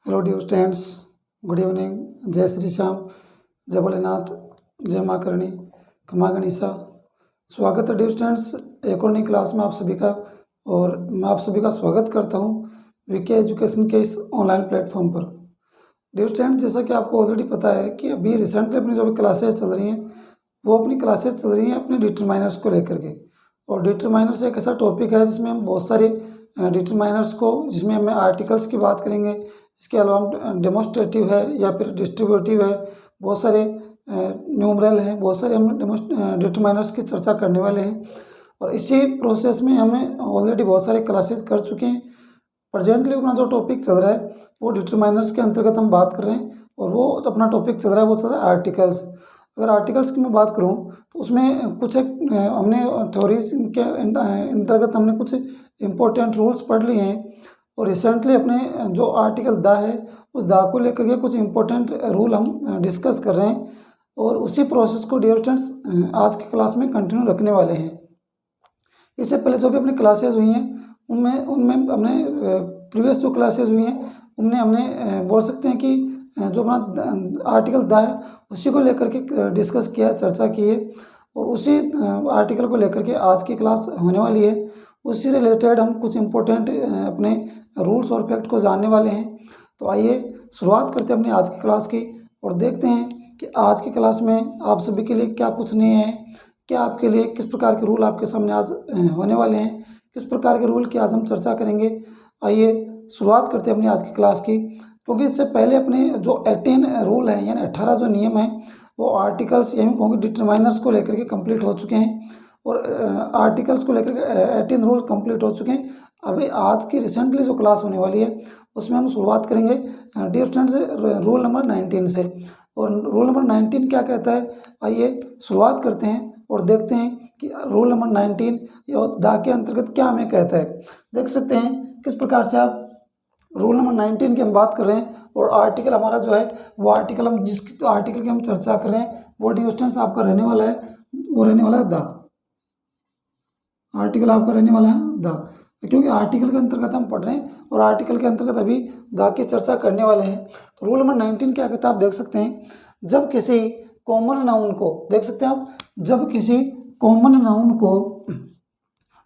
Hello dear students, good evening. जय श्री श्याम, जय भोलेनाथ, जय माँ करणी, खमा गणिसा। स्वागत है डियर स्टूडेंट्स एक और नई क्लास में आप सभी का। और मैं आप सभी का स्वागत करता हूँ वीके एजुकेशन के इस ऑनलाइन प्लेटफॉर्म पर। डियर स्टूडेंट्स, जैसा कि आपको ऑलरेडी पता है कि अभी रिसेंटली अपनी जो भी क्लासेस चल रही हैं वो अपनी क्लासेस चल रही हैं अपने डिटरमाइनर्स को लेकर के। और डिटरमाइनर्स एक ऐसा टॉपिक है जिसमें हम बहुत सारे डिटरमाइनर्स को, जिसमें हम आर्टिकल्स की बात करेंगे, इसके अलावा डेमोस्ट्रेटिव है या फिर डिस्ट्रीब्यूटिव है, बहुत सारे न्यूमरल हैं, बहुत सारे हम डिटरमाइनर्स की चर्चा करने वाले हैं। और इसी प्रोसेस में हमें ऑलरेडी बहुत सारे क्लासेस कर चुके हैं। प्रेजेंटली अपना जो टॉपिक चल रहा है वो डिटरमाइनर्स के अंतर्गत हम बात कर रहे हैं, और वो अपना टॉपिक चल रहा है वो चल रहा है आर्टिकल्स। अगर आर्टिकल्स की मैं बात करूं तो उसमें कुछ एक हमने थ्योरीज के अंतर्गत हमने कुछ इम्पोर्टेंट रूल्स पढ़ लिए हैं। और रिसेंटली अपने जो आर्टिकल द है उस द को लेकर के कुछ इम्पोर्टेंट रूल हम डिस्कस कर रहे हैं, और उसी प्रोसेस को डियर स्टूडेंट्स आज की क्लास में कंटिन्यू रखने वाले हैं। इससे पहले जो भी अपनी क्लासेज हुई हैं उनमें उनमें हमने प्रीवियस जो क्लासेज हुई हैं उनमें हमने बोल सकते हैं कि जो अपना आर्टिकल द है उसी को लेकर के डिस्कस किया, चर्चा की है। और उसी आर्टिकल को लेकर के आज की क्लास होने वाली है। उससे रिलेटेड हम कुछ इम्पोर्टेंट अपने रूल्स और फैक्ट को जानने वाले हैं। तो आइए शुरुआत करते हैं अपनी आज की क्लास की, और देखते हैं कि आज की क्लास में आप सभी के लिए क्या कुछ नए हैं, क्या आपके लिए किस प्रकार के रूल आपके सामने आज होने वाले हैं, किस प्रकार के रूल की आज हम चर्चा करेंगे। आइए शुरुआत करते हैं अपनी आज की क्लास की, क्योंकि इससे पहले अपने जो 18 रूल हैं यानी 18 जो नियम हैं वो आर्टिकल्स यानी कहूँगी डिटरमाइनर्स को लेकर के कंप्लीट हो चुके हैं, और आर्टिकल्स को लेकर के 18 रूल कंप्लीट हो चुके हैं। अभी आज की रिसेंटली जो क्लास होने वाली है उसमें हम शुरुआत करेंगे डियर स्टूडेंट्स से रूल नंबर 19 से। और रूल नंबर 19 क्या कहता है, आइए शुरुआत करते हैं और देखते हैं कि रूल नंबर 19 या द के अंतर्गत क्या हमें कहता है। देख सकते हैं किस प्रकार से आप रूल नंबर 19 की हम बात कर रहे हैं, और आर्टिकल हमारा जो है वो आर्टिकल हम जिस आर्टिकल की हम चर्चा कर रहे हैं वो डियर स्टूडेंट्स आपका रहने वाला है, वो रहने वाला है द। आर्टिकल आपका रहने वाला है द, क्योंकि आर्टिकल के अंतर्गत हम पढ़ रहे हैं और आर्टिकल के अंतर्गत अभी द की चर्चा करने वाले हैं। तो रूल नंबर 19 क्या कहता है आप देख सकते हैं, जब किसी कॉमन नाउन को, देख सकते हैं आप, जब किसी कॉमन नाउन को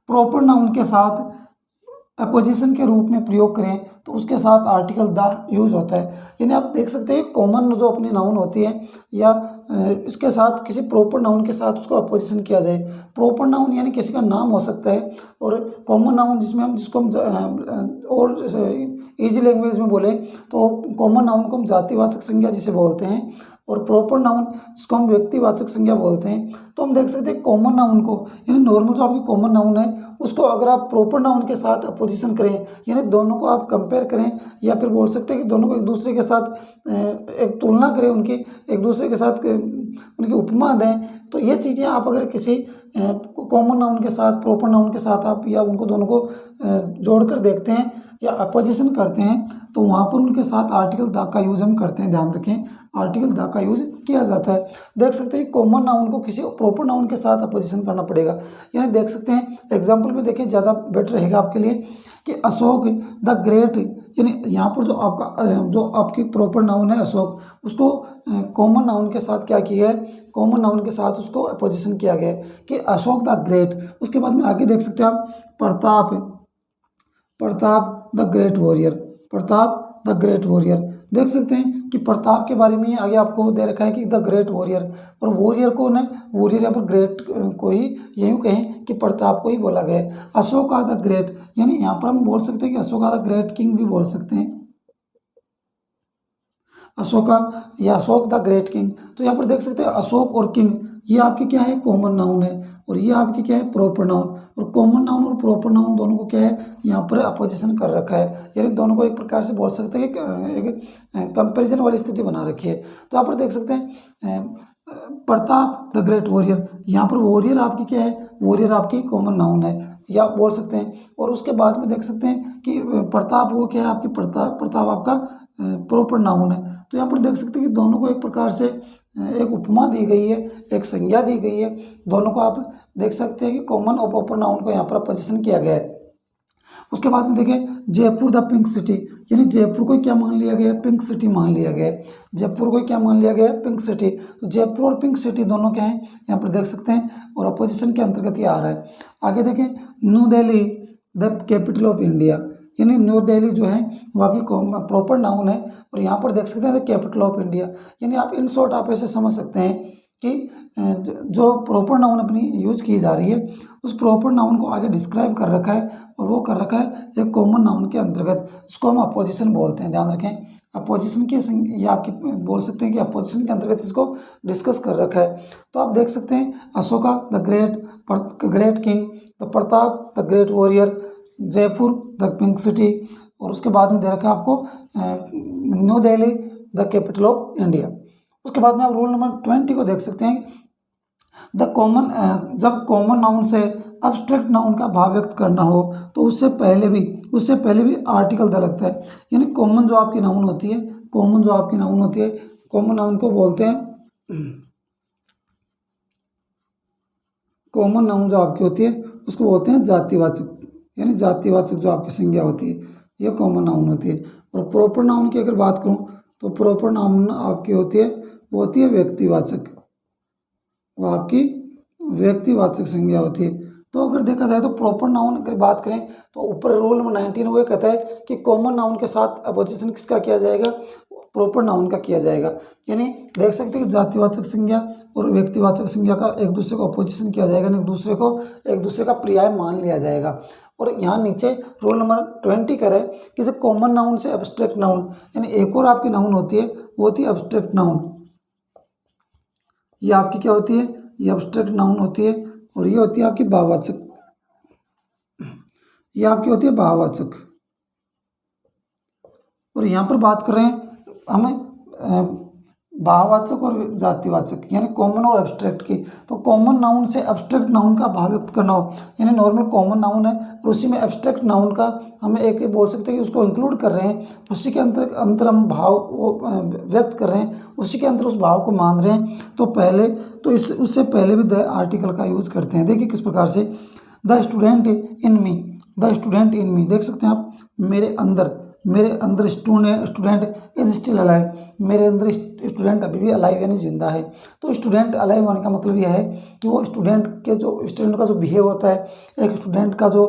प्रॉपर नाउन के साथ अपोजिशन के रूप में प्रयोग करें तो उसके साथ आर्टिकल द यूज होता है। यानी आप देख सकते हैं कॉमन जो अपनी नाउन होती है या इसके साथ किसी प्रॉपर नाउन के साथ उसको अपोजिशन किया जाए। प्रॉपर नाउन यानी किसी का नाम हो सकता है, और कॉमन नाउन जिसमें हम जिसको हम और ईजी लैंग्वेज में बोले तो कॉमन नाउन को हम जातिवाचक संज्ञा जिसे बोलते हैं, और प्रॉपर नाउन जिसको हम व्यक्तिवाचक संज्ञा बोलते हैं। तो हम देख सकते हैं कॉमन नाउन को यानी नॉर्मल जो आपकी कॉमन नाउन है उसको अगर आप प्रॉपर नाउन के साथ अपोजिशन करें यानी दोनों को आप कंपेयर करें, या फिर बोल सकते हैं कि दोनों को एक दूसरे के साथ एक तुलना करें, उनकी एक दूसरे के साथ उनकी उपमा दें, तो ये चीज़ें आप अगर किसी कॉमन नाउन के साथ प्रॉपर नाउन के साथ आप या उनको दोनों को जोड़कर देखते हैं या अपोजिशन करते हैं तो वहाँ पर उनके साथ आर्टिकल द का यूज हम करते हैं। ध्यान रखें, आर्टिकल द का यूज किया जाता है। देख सकते हैं कॉमन नाउन को किसी प्रॉपर नाउन के साथ अपोजिशन करना पड़ेगा। यानी देख सकते हैं एग्जाम्पल में देखें, ज़्यादा बेटर रहेगा आपके लिए कि अशोक द ग्रेट, यानी यहाँ पर जो आपका जो आपकी प्रॉपर नाउन है अशोक, उसको कॉमन नाउन के साथ क्या किया है, कॉमन नाउन के साथ उसको अपोजिशन किया गया है कि अशोक द ग्रेट। उसके बाद में आगे देख सकते हैं आप Pratap, Pratap the great warrior, Pratap the great warrior. देख सकते हैं कि प्रताप के बारे में आगे आपको दे रखा है कि द ग्रेट वॉरियर, और वॉरियर कौन है, वॉरियर यहाँ पर ग्रेट को ही यूँ कहें कि प्रताप को ही बोला गया है। अशोका द ग्रेट यानी यहाँ पर हम बोल सकते हैं कि अशोका द ग्रेट किंग भी बोल सकते हैं, अशोका या अशोक द ग्रेट किंग। तो यहाँ पर देख सकते हैं अशोक और किंग ये आपकी क्या है, कॉमन नाउन है, और ये आपकी क्या है, प्रॉपर नाउन। और कॉमन नाउन और प्रॉपर नाउन दोनों को क्या है यहाँ पर अपोजिशन कर रखा है, यानी दोनों को एक प्रकार से बोल सकते हैं कि एक कंपैरिजन वाली स्थिति बना रखी है। तो यहाँ पर देख सकते हैं प्रताप द ग्रेट वॉरियर, यहाँ पर वॉरियर आपकी क्या है, वॉरियर आपकी कॉमन नाउन है या बोल सकते हैं। और उसके बाद में देख सकते हैं कि प्रताप वो क्या है आपकी, प्रताप, प्रताप आपका प्रॉपर नाउन है। तो यहाँ पर देख सकते हैं कि दोनों को एक प्रकार से एक उपमा दी गई है, एक संज्ञा दी गई है, दोनों को आप देख सकते हैं कि कॉमन और प्रॉपर नाउन को यहाँ पर अपोजिशन किया गया है। उसके बाद में देखें जयपुर द पिंक सिटी, यानी जयपुर को क्या मान लिया गया है, पिंक सिटी मान लिया गया है। जयपुर को क्या मान लिया गया है, पिंक सिटी। तो जयपुर और पिंक सिटी दोनों क्या हैं, यहाँ पर देख सकते हैं, और अपोजिशन के अंतर्गत ये आ रहा है। आगे देखें new Delhi the capital of India, यानी न्यू दिल्ली जो है वो आपकी प्रॉपर नाउन है, और यहाँ पर देख सकते हैं द कैपिटल ऑफ इंडिया। यानी आप इन शॉर्ट आप ऐसे समझ सकते हैं कि जो प्रॉपर नाउन अपनी यूज की जा रही है उस प्रॉपर नाउन को आगे डिस्क्राइब कर रखा है, और वो कर रखा है एक कॉमन नाउन के अंतर्गत, इसको हम अपोजिशन बोलते हैं। ध्यान रखें अपोजिशन की, ये आपकी बोल सकते हैं कि अपोजिशन के अंतर्गत इसको डिस्कस कर रखा है। तो आप देख सकते हैं Ashoka the great king, the Pratap the great warrior, Jaipur the pink city, और उसके बाद में दे रखा है आपको new Delhi the capital of India. उसके बाद में आप रूल नंबर 20 को देख सकते हैं, जब कॉमन नाउन से अब्स्ट्रैक्ट नाउन का भाव व्यक्त करना हो तो उससे पहले भी आर्टिकल द लगता है। यानी कॉमन जो आपकी नाउन होती है, कॉमन नाउन को बोलते हैं, कॉमन नाउन जो आपकी होती है उसको बोलते हैं जातिवाचक, यानी जातिवाचक जो आपकी संज्ञा होती है ये कॉमन नाउन होती है। और प्रॉपर नाउन की अगर बात करूं तो प्रॉपर नाउन आपकी होती है, वो होती है व्यक्तिवाचक, वो आपकी व्यक्तिवाचक संज्ञा होती है। तो अगर देखा जाए तो प्रॉपर नाउन अगर बात करें तो ऊपर रूल नंबर 19 वो कहता है कि कॉमन नाउन के साथ अपोजिशन किसका किया जाएगा, प्रॉपर नाउन का किया जाएगा। यानी देख सकते हैं कि जातिवाचक संज्ञा और व्यक्तिवाचक संज्ञा का एक दूसरे को अपोजिशन किया जाएगा, एक दूसरे का पर्याय मान लिया जाएगा। और यहाँ नीचे रूल नंबर 20 कह रहा है कि इसे कॉमन नाउन से एब्स्ट्रैक्ट नाउन, यानी एक और आपकी नाउन होती है वो होती है एब्स्ट्रैक्ट नाउन। ये आपकी क्या होती है, ये एब्स्ट्रैक्ट नाउन होती है, और ये होती है आपकी भाववाचक, ये आपकी होती है भाववाचक। और यहाँ पर बात कर रहे हैं हमें भाववाचक और जातिवाचक, यानी कॉमन और एब्स्ट्रैक्ट की। तो कॉमन नाउन से एब्स्ट्रैक्ट नाउन का भाव व्यक्त करना हो, यानी नॉर्मल कॉमन नाउन है और उसी में एब्स्ट्रैक्ट नाउन का हम एक बोल सकते हैं कि उसको इंक्लूड कर रहे हैं, उसी के अंतर हम भाव व्यक्त कर रहे हैं, उसी के अंदर उस भाव को मान रहे हैं। तो पहले तो उससे पहले भी द आर्टिकल का यूज करते हैं। देखिए किस प्रकार से, the student in me, the student in me देख सकते हैं आप, मेरे अंदर स्टूडेंट इज स्टिल अलाइव, मेरे अंदर स्टूडेंट अभी भी अलाइव यानी जिंदा है। तो स्टूडेंट अलाइव होने का मतलब यह है कि वो स्टूडेंट का जो बिहेव होता है, एक स्टूडेंट का जो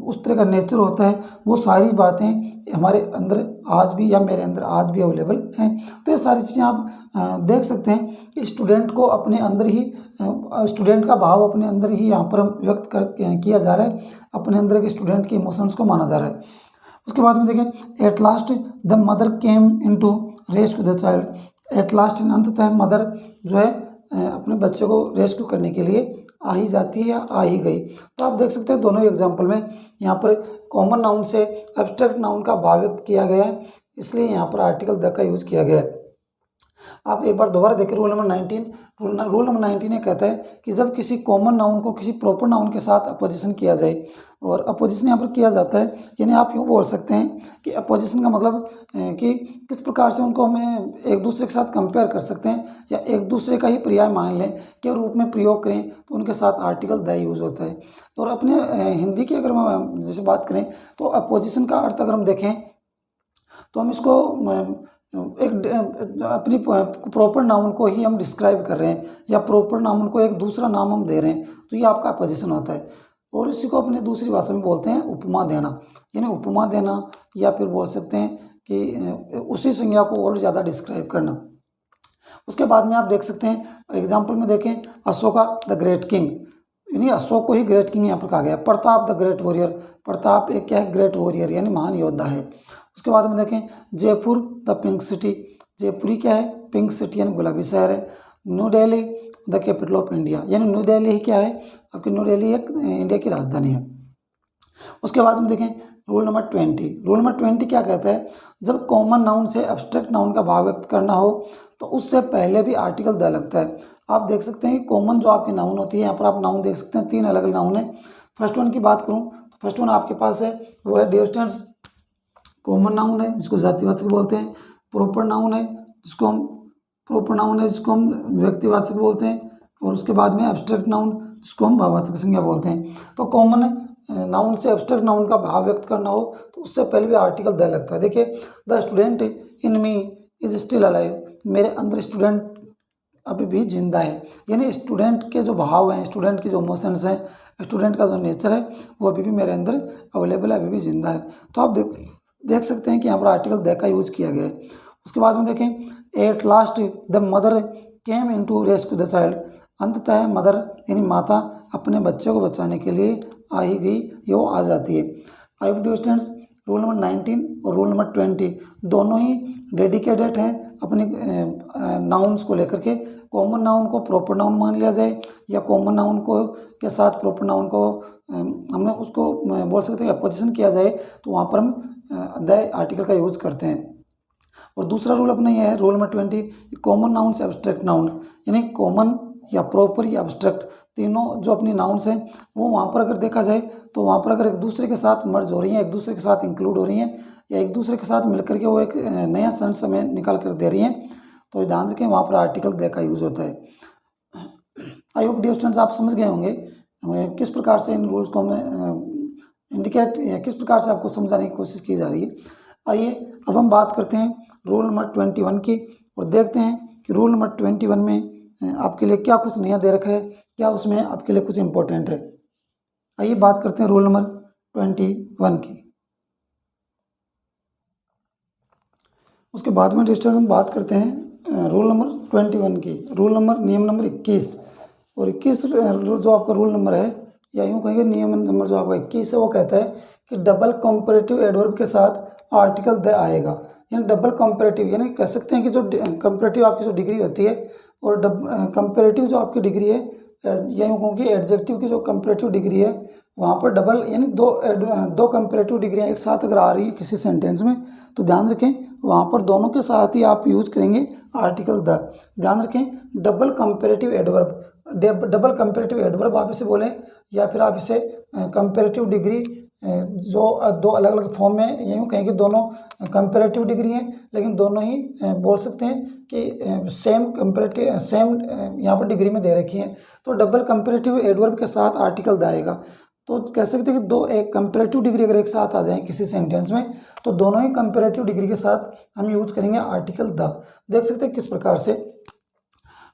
उस तरह का नेचर होता है, वो सारी बातें हमारे अंदर आज भी या मेरे अंदर आज भी अवेलेबल हैं। तो ये सारी चीज़ें आप देख सकते हैं कि स्टूडेंट को अपने अंदर ही, स्टूडेंट का भाव अपने अंदर ही यहाँ पर व्यक्त किया जा रहा है, अपने अंदर के स्टूडेंट के इमोशंस को माना जा रहा है। उसके बाद में देखें at last the mother came into rescue the child, at last अंततः मदर जो है अपने बच्चे को रेस्क्यू करने के लिए आ ही जाती है या आ ही गई। तो आप देख सकते हैं दोनों एग्जाम्पल में यहाँ पर कॉमन नाउन से एब्स्ट्रैक्ट नाउन का भाव व्यक्त किया गया है, इसलिए यहाँ पर आर्टिकल द का यूज़ किया गया है। आप एक बार दोबारा देखें रूल नंबर 19 ये कहता है कि जब किसी कॉमन नाउन को किसी प्रॉपर नाउन के साथ अपोजिशन किया जाए, और अपोजिशन यहाँ पर किया जाता है, यानी आप यूँ बोल सकते हैं कि अपोजिशन का मतलब कि किस प्रकार से उनको हमें एक दूसरे के साथ कंपेयर कर सकते हैं, या एक दूसरे का ही पर्याय मान लें के रूप में प्रयोग करें, तो उनके साथ आर्टिकल द यूज़ होता है। और अपने हिंदी की अगर हम जैसे बात करें तो अपोजिशन का अर्थ अगर हम देखें तो हम इसको अपनी प्रॉपर नाउन को ही हम डिस्क्राइब कर रहे हैं, या प्रॉपर नाउन को एक दूसरा नाम हम दे रहे हैं, तो ये आपका अपोजिशन होता है। और इसी को अपनी दूसरी भाषा में बोलते हैं उपमा देना, यानी उपमा देना, या फिर बोल सकते हैं कि उसी संज्ञा को और ज़्यादा डिस्क्राइब करना। उसके बाद में आप देख सकते हैं एग्जाम्पल में देखें अशोका द ग्रेट किंग, यानी अशोक को ही ग्रेट किंग यहाँ पर कहा गया। Pratap the great warrior, Pratap एक क्या है, ग्रेट वॉरियर यानी महान योद्धा है। उसके बाद में देखें जयपुर द पिंक सिटी, जयपुरी क्या है, पिंक सिटी यानी गुलाबी शहर है। New Delhi the capital of India, यानी न्यू दिल्ली ही क्या है, आपकी न्यू दिल्ली एक इंडिया की राजधानी है। उसके बाद में देखें रूल नंबर 20 क्या कहता है, जब कॉमन नाउन से एब्स्ट्रैक्ट नाउन का भाव व्यक्त करना हो तो उससे पहले भी आर्टिकल द लगता है। आप देख सकते हैं कि कॉमन जो आपकी नाउन होती है, यहाँ पर आप नाउन देख सकते हैं, 3 अलग अलग नाउन है। फर्स्ट वन की बात करूँ तो फर्स्ट वन आपके पास है वो है डियर स्टूडेंट्स कॉमन नाउन है जिसको जातिवाचक बोलते हैं। प्रॉपर नाउन है जिसको हम व्यक्तिवाचक बोलते हैं। और उसके बाद में एब्स्ट्रैक्ट नाउन जिसको हम भाववाचक संज्ञा बोलते हैं। तो कॉमन नाउन से एब्स्ट्रैक्ट नाउन का भाव व्यक्त करना हो तो उससे पहले भी आर्टिकल द लगता है। देखिए, the student in me is still alive, मेरे अंदर स्टूडेंट अभी भी जिंदा है, यानी स्टूडेंट के जो भाव हैं, स्टूडेंट की जो इमोशंस हैं, स्टूडेंट का जो नेचर है वो अभी भी मेरे अंदर अवेलेबल है, अभी भी जिंदा है। तो आप देख सकते हैं कि यहाँ पर आर्टिकल द का यूज किया गया है। उसके बाद में देखें, at last the mother came in to rescue the child, अंततः मदर यानी माता अपने बच्चे को बचाने के लिए आ ही गई, ये वो आ जाती है। I hope dear students, rule number 19 और रूल नंबर 20 दोनों ही डेडिकेटेड हैं अपने नाउन्स को लेकर के। कॉमन नाउन को प्रॉपर नाउन मान लिया जाए या कॉमन नाउन को के साथ प्रॉपर नाउन को हमें उसको बोल सकते हैं अपोजिशन किया जाए, तो वहाँ पर हम द आर्टिकल का यूज करते हैं। और दूसरा रूल अपना यह है, रूल नंबर 20, कॉमन नाउन से एब्स्ट्रैक्ट नाउन, यानी कॉमन या प्रॉपर या एब्स्ट्रैक्ट तीनों जो अपनी नाउन्स हैं वो वहाँ पर अगर देखा जाए तो वहाँ पर अगर एक दूसरे के साथ मर्ज हो रही हैं, एक दूसरे के साथ इंक्लूड हो रही हैं या एक दूसरे के साथ मिलकर के वो एक नया सेंस हमें निकाल कर दे रही हैं, तो ध्यान रखें वहाँ पर आर्टिकल द का यूज़ होता है। आई होप डियर स्टूडेंट्स आप समझ गए होंगे किस प्रकार से इन रूल्स को हमें इंडिकेट या किस प्रकार से आपको समझाने की कोशिश की जा रही है। आइए अब हम बात करते हैं रूल नंबर 21 की और देखते हैं कि रूल नंबर 21 में आपके लिए क्या कुछ नया दे रखा है, क्या उसमें आपके लिए कुछ इंपॉर्टेंट है। आइए बात करते हैं रूल नंबर 21 की। उसके बाद में डिस्टर्ब हम बात करते हैं रूल नंबर 21 की। रूल नंबर नियम नंबर 21 और 21 जो आपका रूल नंबर है या यूँ कहेंगे नियम नंबर जो आपका 21 है वो कहता है कि डबल कंपैरेटिव एडवर्ब के साथ आर्टिकल द आएगा। यानी डबल कंपैरेटिव यानी कह सकते हैं कि जो कंपैरेटिव आपकी जो डिग्री होती है और कंपैरेटिव जो आपकी डिग्री है या यूँ कहूँ कि एडजेक्टिव की जो कंपैरेटिव डिग्री है वहाँ पर डबल यानी दो कंपैरेटिव डिग्रियाँ एक साथ अगर आ रही है किसी सेंटेंस में तो ध्यान रखें वहाँ पर दोनों के साथ ही आप यूज करेंगे आर्टिकल द। ध्यान रखें double comparative adverb, double comparative adverb आप इसे बोलें या फिर आप इसे कंपैरेटिव डिग्री जो दो अलग अलग फॉर्म में यूँ कहें कि दोनों कंपैरेटिव डिग्री हैं लेकिन दोनों ही बोल सकते हैं कि सेम कंपैरेटिव सेम यहाँ पर डिग्री में दे रखी हैं, तो डबल कंपैरेटिव एडवर्ब के साथ आर्टिकल द आएगा। तो कह सकते हैं कि दो एक कंपैरेटिव डिग्री अगर एक साथ आ जाए किसी सेंटेंस में तो दोनों ही कंपैरेटिव डिग्री के साथ हम यूज करेंगे आर्टिकल द। देख सकते हैं किस प्रकार से,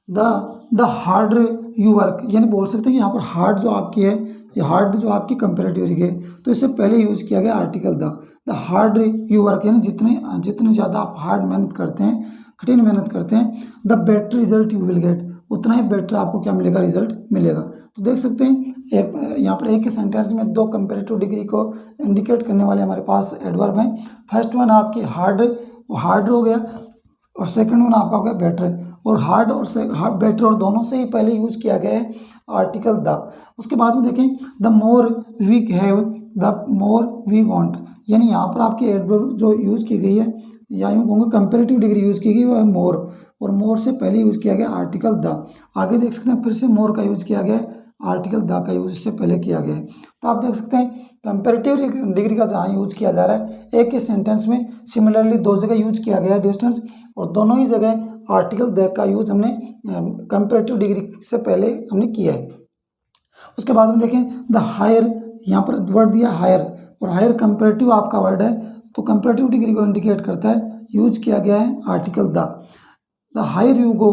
द हार्ड यू वर्क, यानी बोल सकते हैं कि यहाँ पर हार्ड जो आपकी है ये हार्ड जो आपकी कंपैरेटिव डिग्री है तो इससे पहले यूज किया गया article the hard you work, यानी जितने ज़्यादा आप हार्ड मेहनत करते हैं, कठिन मेहनत करते हैं, the better result you will get, उतना ही बेटर आपको क्या मिलेगा, रिजल्ट मिलेगा। तो देख सकते हैं यहाँ पर एक ही सेंटेंस में दो कंपैरेटिव डिग्री को इंडिकेट करने वाले हमारे पास एडवर्ब हैं। फर्स्ट वन आपकी हार्ड, वो हार्ड हो गया और सेकंड वन आपका हो गया बेटर, और हार्ड और बेटर और दोनों से ही पहले यूज किया गया है आर्टिकल द। उसके बाद में देखें the more we have the more we want, यानी यहाँ पर आपकी एडवर्ब जो यूज की गई है या यूँ कहूँगा कंपैरेटिव डिग्री यूज की गई वो है मोर, और मोर से पहले यूज किया गया आर्टिकल द। आगे देख सकते हैं फिर से मोर का यूज किया गया है, आर्टिकल द का यूज इससे पहले किया गया है। तो आप देख सकते हैं कंपैरेटिव डिग्री का जहाँ यूज किया जा रहा है एक ही सेंटेंस में सिमिलरली दो जगह यूज किया गया है डिस्टेंस, और दोनों ही जगह आर्टिकल द का यूज हमने कंपैरेटिव डिग्री से पहले हमने किया है। उसके बाद में देखें द हायर, यहाँ पर वर्ड दिया हायर, और हायर कंपैरेटिव आपका वर्ड है तो कंपैरेटिव डिग्री को इंडिकेट करता है, यूज किया गया है article the higher you go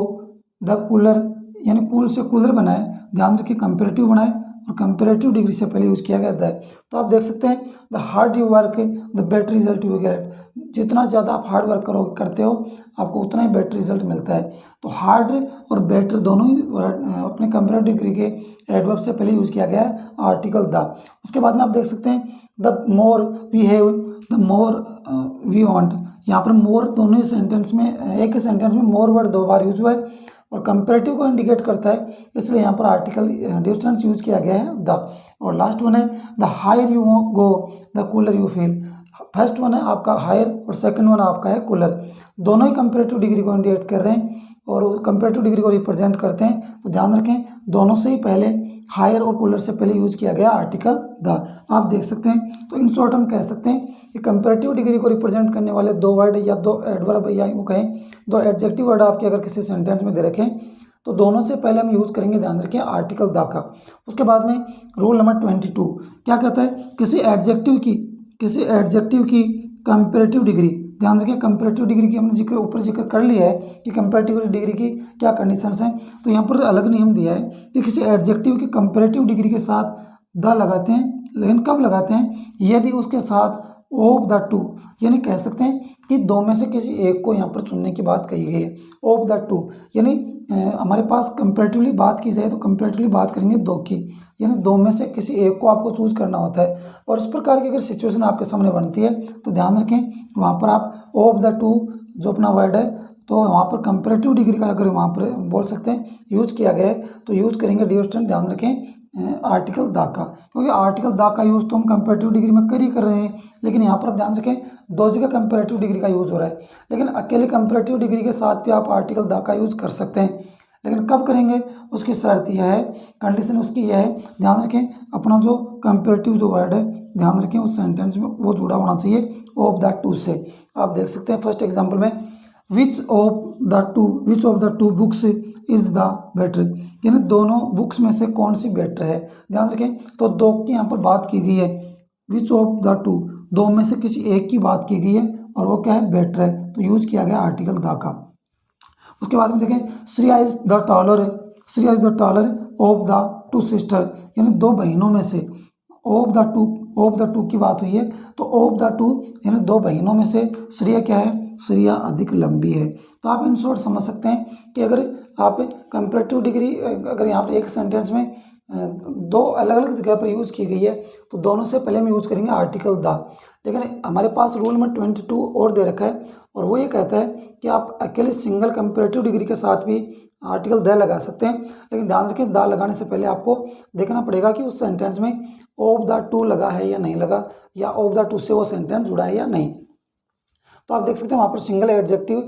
the cooler, यानी कूल से कूलर बनाए, ध्यान रखिए कंपैरेटिव बनाए और कंपैरेटिव डिग्री से पहले यूज किया गया था। तो आप देख सकते हैं the hard you work the better result you get, जितना ज़्यादा आप हार्ड वर्क करते हो आपको उतना ही बेटर रिजल्ट मिलता है। तो हार्ड और बेटर दोनों ही अपने कंपैरेटिव डिग्री के एडवर्ब से पहले यूज किया गया है आर्टिकल द। उसके बाद में आप देख सकते हैं the more we have the more we want, यहाँ पर मोर दोनों ही सेंटेंस में एक ही सेंटेंस में मोर वर्ड दो बार यूज हुआ है और कंपैरेटिव को इंडिकेट करता है, इसलिए यहाँ पर आर्टिकल डिस्टेंस यूज किया गया है द। और लास्ट वन है the higher you go the cooler you feel, first one है आपका हायर और सेकंड वन आपका है कूलर, दोनों ही कंपैरेटिव डिग्री को इंडिकेट कर रहे हैं और कंपैरेटिव डिग्री को रिप्रेजेंट करते हैं। तो ध्यान रखें दोनों से ही पहले हायर और कूलर से पहले यूज किया गया आर्टिकल द। आप देख सकते हैं तो इन शॉर्ट हम कह सकते हैं कि कंपैरेटिव डिग्री को रिप्रेजेंट करने वाले दो वर्ड या दो एडवर्ब या यूँ कहें दो एडजेक्टिव वर्ड आपके अगर किसी सेंटेंस में दे रखें तो दोनों से पहले हम यूज़ करेंगे, ध्यान रखें, आर्टिकल द का। उसके बाद में रूल नंबर 22 क्या कहता है, किसी एडजेक्टिव की कंपेरेटिव डिग्री, ध्यान रखें कंपेरेटिव डिग्री की हमने ऊपर जिक्र कर लिया है कि कंपेरेटिव डिग्री की क्या कंडीशंस हैं। तो यहाँ पर अलग नियम दिया है कि किसी एडजेक्टिव की कंपेरेटिव डिग्री के साथ द लगाते हैं, लेकिन कब लगाते हैं, यदि उसके साथ ऑफ द टू, यानी कह सकते हैं कि दो में से किसी एक को यहाँ पर चुनने की बात कही गई है। ऑफ द टू यानी हमारे पास कंपेरेटिवली बात की जाए तो कंपेरेटिवली बात करेंगे दो की, यानी दो में से किसी एक को आपको चूज करना होता है। और इस प्रकार की अगर सिचुएशन आपके सामने बनती है तो ध्यान रखें वहाँ पर आप ऑफ द टू जो अपना वर्ड है, तो वहाँ पर कंपेरेटिव डिग्री का अगर वहाँ पर बोल सकते हैं यूज किया गया है तो यूज करेंगे डियर स्टूडेंट, ध्यान रखें आर्टिकल द का, क्योंकि आर्टिकल द का यूज़ तो हम कंपेरेटिव डिग्री में कर रहे हैं, लेकिन यहाँ पर आप ध्यान रखें दो जगह कंपेरेटिव डिग्री का यूज़ हो रहा है। लेकिन अकेले कंपेरेटिव डिग्री के साथ भी आप आर्टिकल द का यूज़ कर सकते हैं, लेकिन कब करेंगे उसकी शर्त यह है, कंडीशन उसकी यह है, ध्यान रखें अपना जो कंपेरेटिव जो वर्ड है, ध्यान रखें उस सेंटेंस में वो जुड़ा होना चाहिए ऑफ द टू से। आप देख सकते हैं फर्स्ट एग्जाम्पल में which of the two books is the better, यानी दोनों बुक्स में से कौन सी बेटर है। ध्यान रखें तो दो की यहाँ पर बात की गई है, विच ऑफ द टू दो में से किसी एक की बात की गई है और वो क्या है, बेटर है, तो यूज किया गया आर्टिकल द का। उसके बाद में देखें Shreya is the taller of the two sister, यानी दो बहनों में से ऑफ द टू की बात हुई है, तो ऑफ द टू यानी दो बहनों में से श्रेया क्या है, श्रेया अधिक लंबी है। तो आप इन शॉर्ट समझ सकते हैं कि अगर आप कंपेरेटिव डिग्री अगर यहाँ पर एक सेंटेंस में दो अलग अलग जगह पर यूज़ की गई है तो दोनों से पहले हम यूज़ करेंगे आर्टिकल द। लेकिन हमारे पास रूल नंबर 22 और दे रखा है और वो ये कहता है कि आप अकेले सिंगल कंपेरेटिव डिग्री के साथ भी आर्टिकल द लगा सकते हैं, लेकिन ध्यान रखें द लगाने से पहले आपको देखना पड़ेगा कि उस सेंटेंस में ऑफ द टू लगा है या नहीं लगा, या ऑफ द टू से वो सेंटेंस जुड़ा है या नहीं। तो आप देख सकते हैं वहाँ पर सिंगल एडजेक्टिव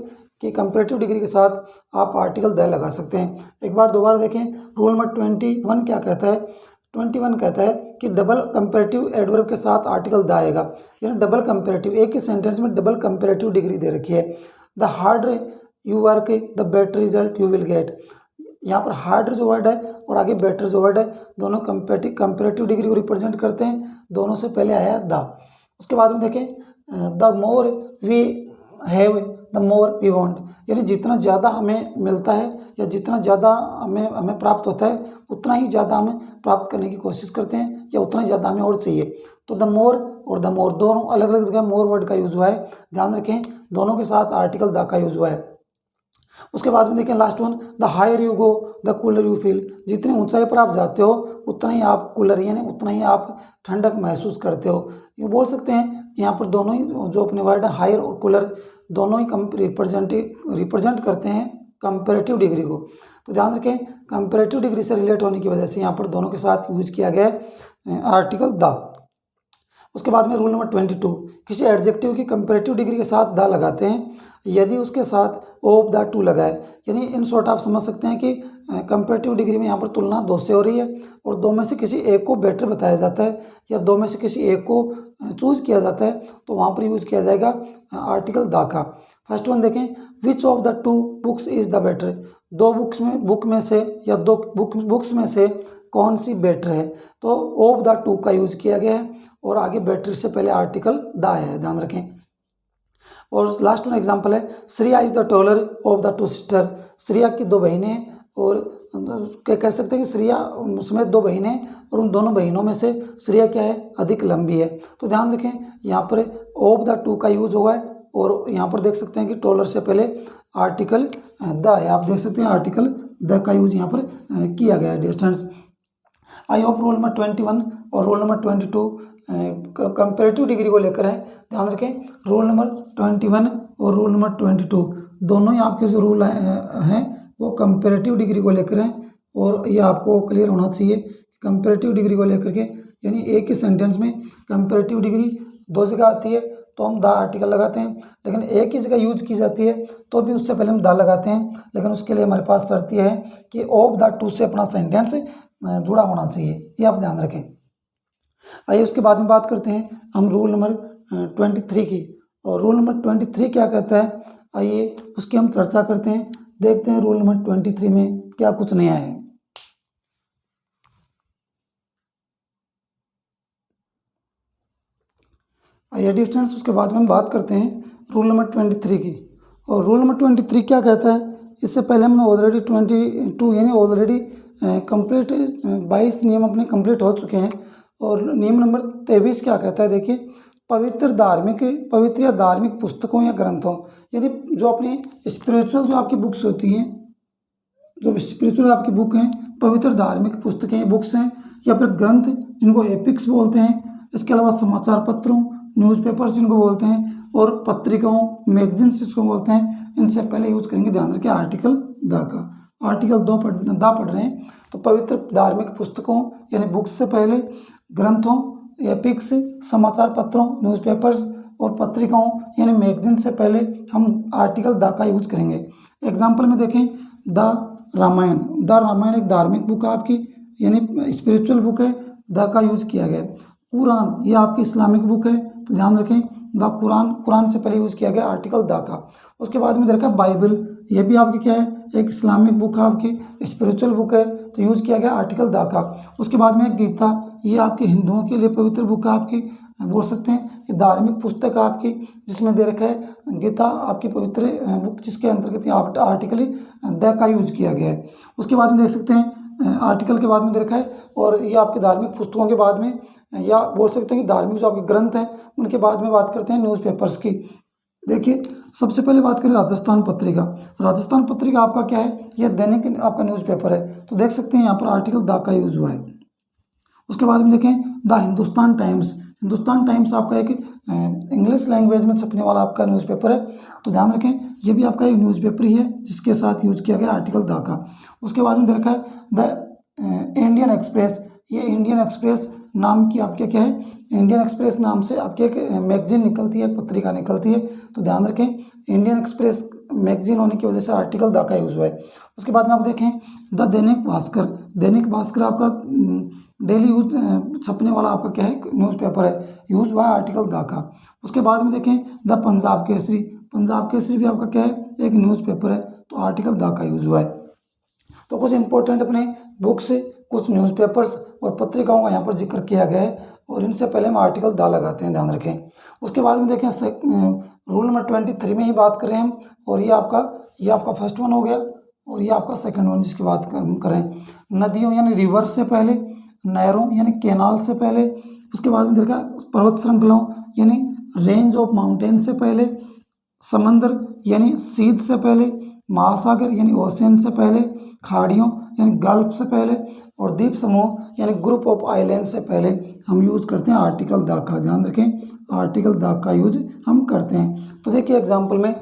की कंपेरेटिव डिग्री के साथ आप आर्टिकल द लगा सकते हैं। एक बार दोबारा देखें रूल नंबर 21 क्या कहता है, 21 कहता है कि डबल कंपेरेटिव एडवर्ब के साथ आर्टिकल द आएगा, यानी डबल कंपेरेटिव, एक ही सेंटेंस में डबल कंपेरेटिव डिग्री दे रखी है। The harder you work the better result you will get, यहाँ पर हार्डर जो वर्ड है और आगे बेटर जो वर्ड है दोनों कंपेरेटिव डिग्री को रिप्रेजेंट करते हैं, दोनों से पहले आया द। उसके बाद में देखें the more we have the more we want, यानी जितना ज़्यादा हमें मिलता है या जितना ज़्यादा हमें प्राप्त होता है उतना ही ज़्यादा हमें प्राप्त करने की कोशिश करते हैं या उतना ही ज़्यादा हमें और चाहिए। तो द मोर और द मोर दोनों अलग अलग जगह मोर वर्ड का यूज हुआ है, ध्यान रखें दोनों के साथ आर्टिकल द का यूज हुआ है। उसके बाद में देखें last one the higher you go the cooler you feel, जितनी ऊंचाई पर आप जाते हो उतना ही आप कूलर यानी उतना ही आप ठंडक महसूस करते हो। ये बोल सकते हैं यहाँ पर दोनों ही जो अपने वर्ड है हायर और कूलर दोनों ही रिप्रेजेंट करते हैं कंपेरेटिव डिग्री को। तो ध्यान रखें कंपेरेटिव डिग्री से रिलेट होने की वजह से यहाँ पर दोनों के साथ यूज किया गया है आर्टिकल द। उसके बाद में रूल नंबर 22 किसी एडजेक्टिव की कंपेरेटिव डिग्री के साथ द लगाते हैं यदि उसके साथ ऑफ द टू लगा है, यानी इन शॉर्ट आप समझ सकते हैं कि कंपेरेटिव डिग्री में यहाँ पर तुलना दो से हो रही है और दो में से किसी एक को बेटर बताया जाता है या दो में से किसी एक को चूज किया जाता है, तो वहाँ पर यूज किया जाएगा आर्टिकल द का। फर्स्ट वन देखें which of the two books is the better, दो बुक्स में से या दो बुक्स में से कौन सी बेटर है, तो ऑफ द टू का यूज किया गया है और आगे बेटर से पहले आर्टिकल द है, ध्यान रखें। और लास्ट वन एग्जांपल है Shreya is the taller of the two sister, Shreya की दो बहनें और कह सकते हैं कि श्रेया समेत दो बहनें और उन दोनों बहनों में से श्रेया क्या है, अधिक लंबी है। तो ध्यान रखें यहाँ पर ऑफ द टू का यूज होगा है और यहाँ पर देख सकते हैं कि टॉलर से पहले आर्टिकल द है, आप देख सकते हैं आर्टिकल द का यूज यहाँ पर किया गया है distance. I hope rule number 21 और रूल नंबर 22 कंपेरेटिव डिग्री को लेकर है, ध्यान रखें रूल नंबर 21 और रूल नंबर 22 दोनों ही आपके जो रूल हैं वो कंपेरेटिव डिग्री को लेकर हैं और ये आपको क्लियर होना चाहिए कंपेरेटिव डिग्री को लेकर के, यानी एक ही सेंटेंस में कंपेरेटिव डिग्री दो जगह आती है तो हम द आर्टिकल लगाते हैं, लेकिन एक ही जगह यूज की जाती है तो भी उससे पहले हम द लगाते हैं, लेकिन उसके लिए हमारे पास शर्त यह है कि ऑफ द टू से अपना सेंटेंस जुड़ा होना चाहिए, ये आप ध्यान रखें। आइए उसके बाद में बात करते हैं हम रूल नंबर 23 की, और रूल नंबर 23 क्या कहता है आइए उसकी हम चर्चा करते हैं। देखते हैं रूल नंबर 23 में क्या कुछ नया है। आइए डियर स्टूडेंट्स, उसके बाद में हम बात करते हैं रूल नंबर 23 की। और रूल नंबर 23 क्या कहता है, इससे पहले हमने ऑलरेडी 22 यानी ऑलरेडी कंप्लीट 22 नियम अपने कंप्लीट हो चुके हैं। और नियम नंबर 23 क्या कहता है, देखिए, पवित्र या धार्मिक पुस्तकों या ग्रंथों, यानी जो अपनी स्पिरिचुअल जो आपकी बुक्स होती हैं, जो स्पिरिचुअल आपकी बुक हैं, पवित्र धार्मिक पुस्तकें बुक्स हैं, या फिर ग्रंथ जिनको एपिक्स बोलते हैं। इसके अलावा समाचार पत्रों, न्यूज़पेपर्स जिनको बोलते हैं, और पत्रिकाओं, मैगजीन्स जिसको बोलते हैं, इनसे पहले यूज करेंगे, ध्यान रखिए, आर्टिकल द का। आर्टिकल दा पढ़ रहे हैं तो पवित्र धार्मिक पुस्तकों यानी बुक्स से पहले ग्रंथों, एपिक्स, समाचार पत्रों, न्यूज़पेपर्स और पत्रिकाओं यानी मैगजीन से पहले हम आर्टिकल द का यूज करेंगे। एग्जाम्पल में देखें, द रामायण एक धार्मिक बुक है आपकी, यानी स्पिरिचुअल बुक है, द का यूज किया गया। कुरान ये आपकी इस्लामिक बुक है, तो ध्यान रखें द कुरान से पहले यूज किया गया आर्टिकल द का। उसके बाद में देखा बाइबल, ये भी आपकी क्या है, एक इस्लामिक बुक है आपकी, स्पिरिचुअल बुक है, तो यूज किया गया आर्टिकल द का। उसके बाद में गीता, ये आपके हिंदुओं के लिए पवित्र बुक है आपकी, बोल सकते हैं कि धार्मिक पुस्तक है आपकी, जिसमें दे रखा है गीता आपकी पवित्र बुक, जिसके अंतर्गत आर्टिकल द का यूज किया गया है। उसके बाद में देख सकते हैं आर्टिकल के बाद में दे रखा है, और ये आपके धार्मिक पुस्तकों के बाद में, या बोल सकते हैं कि धार्मिक जो आपके ग्रंथ हैं उनके बाद में बात करते हैं न्यूज़पेपर्स की। देखिए, सबसे पहले बात करें राजस्थान पत्रिका। राजस्थान पत्रिका आपका क्या है, यह दैनिक आपका न्यूज़पेपर है, तो देख सकते हैं यहाँ पर आर्टिकल द का यूज हुआ है। उसके बाद में देखें the Hindustan times. Hindustan times आपका एक इंग्लिश लैंग्वेज में छपने वाला आपका न्यूज़पेपर है, तो ध्यान रखें ये भी आपका एक न्यूज़पेपर ही है जिसके साथ यूज किया गया आर्टिकल द का। उसके बाद में दे रखा है द इंडियन एक्सप्रेस। ये इंडियन एक्सप्रेस नाम की आपके क्या है, इंडियन एक्सप्रेस नाम से आपके एक मैगजीन निकलती है, पत्रिका निकलती है, तो ध्यान रखें इंडियन एक्सप्रेस मैगजीन होने की वजह से आर्टिकल द का यूज हुआ है। उसके बाद में आप देखें द दैनिक भास्कर। दैनिक भास्कर आपका डेली यूज छपने वाला आपका क्या है, न्यूज़पेपर है, यूज हुआ है आर्टिकल द का। उसके बाद में देखें द पंजाब केसरी। पंजाब केसरी भी आपका क्या है, एक न्यूज़पेपर है, तो आर्टिकल द का यूज हुआ है। तो कुछ इंपॉर्टेंट अपने बुक्स, कुछ न्यूज़पेपर्स और पत्रिकाओं का यहाँ पर जिक्र किया गया है, और इनसे पहले हम आर्टिकल द लगाते हैं, ध्यान रखें। उसके बाद में देखें रूल नंबर 23 में ही बात करें हम, और ये आपका फर्स्ट वन हो गया, और ये आपका सेकंड वन जिसकी बात करें। नदियों यानी रिवर से पहले, नहरों यानी कैनाल से पहले, उसके बाद में देखा पर्वत श्रृंखलाओं यानी रेंज ऑफ माउंटेन से पहले, समंदर यानी सीध से पहले, महासागर यानी ओशियन से पहले, खाड़ियों यानी गल्फ से पहले, और द्वीप समूह यानी ग्रुप ऑफ आइलैंड से पहले हम यूज करते हैं आर्टिकल द का। ध्यान रखें आर्टिकल द का यूज हम करते हैं। तो देखिए एग्जाम्पल में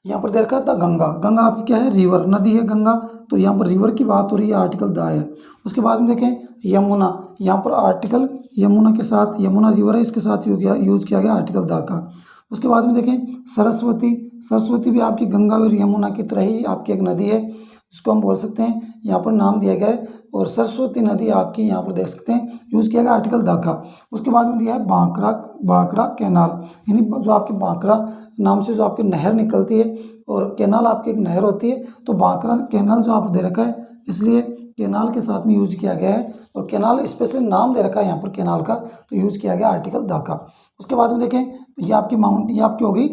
यहाँ पर दे रखा था गंगा। गंगा आपकी क्या है, रिवर, नदी है गंगा, तो यहाँ पर रिवर की बात हो रही है, आर्टिकल द है। उसके बाद में देखें यमुना, यहाँ पर आर्टिकल यमुना के साथ, यमुना रिवर है, इसके साथ यूज किया गया आर्टिकल द का। उसके बाद में देखें सरस्वती। सरस्वती भी आपकी गंगा और यमुना की तरह ही आपकी एक नदी है, जिसको हम बोल सकते हैं, यहाँ पर नाम दिया गया है, और सरस्वती नदी आपकी यहाँ पर देख सकते हैं यूज किया गया आर्टिकल द का। उसके बाद में दिया है बांकड़ा कैनाल, यानी जो आपकी बांकड़ा नाम से जो आपकी नहर निकलती है, और कैनाल आपकी एक नहर होती है, तो बांकड़ा कैनाल जो आप दे रखा है, इसलिए कैनाल के साथ में यूज किया गया है, और कैनाल स्पेशली नाम दे रखा है यहाँ पर कैनाल का, तो यूज किया गया आर्टिकल द का। उसके बाद में देखें ये आपकी होगी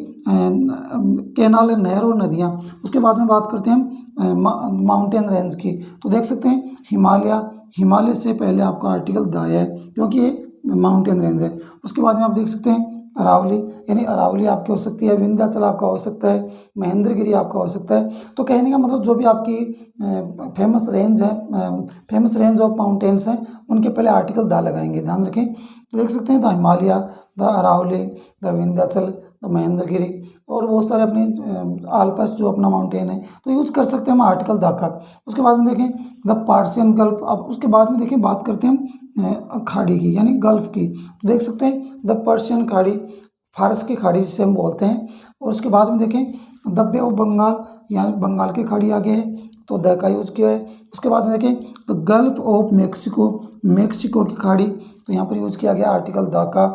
कैनाल, नहर और नदियाँ। उसके बाद में बात करते हैं माउंटेन रेंज की, तो देख सकते हैं हिमालय से पहले आपका आर्टिकल द है, क्योंकि ये माउंटेन रेंज है। उसके बाद में आप देख सकते हैं अरावली, यानी अरावली आपकी हो सकती है, विंध्याचल आपका हो सकता है, महेंद्रगिरी आपका हो सकता है। तो कहने का मतलब जो भी आपकी फेमस रेंज ऑफ माउंटेन्स हैं, उनके पहले आर्टिकल द लगाएंगे, ध्यान रखें। तो देख सकते हैं the Himalaya, the Aravalli, the Vindhyachal, the Mahendragiri, और बहुत सारे अपने आलपस जो अपना माउंटेन है, तो यूज कर सकते हैं हम आर्टिकल द का। उसके बाद में देखें द पर्शियन गल्फ। अब उसके बाद में देखें बात करते हैं हम खाड़ी की, यानी गल्फ की, तो देख सकते हैं द पर्शियन खाड़ी, फारस की खाड़ी जिसे हम बोलते हैं। और उसके बाद में देखें द बे ऑफ बंगाल, यानी बंगाल की खाड़ी आगे है, तो द का यूज किया है। उसके बाद में देखें the gulf of Mexico, Mexico की खाड़ी, तो यहाँ पर यूज किया गया आर्टिकल द का।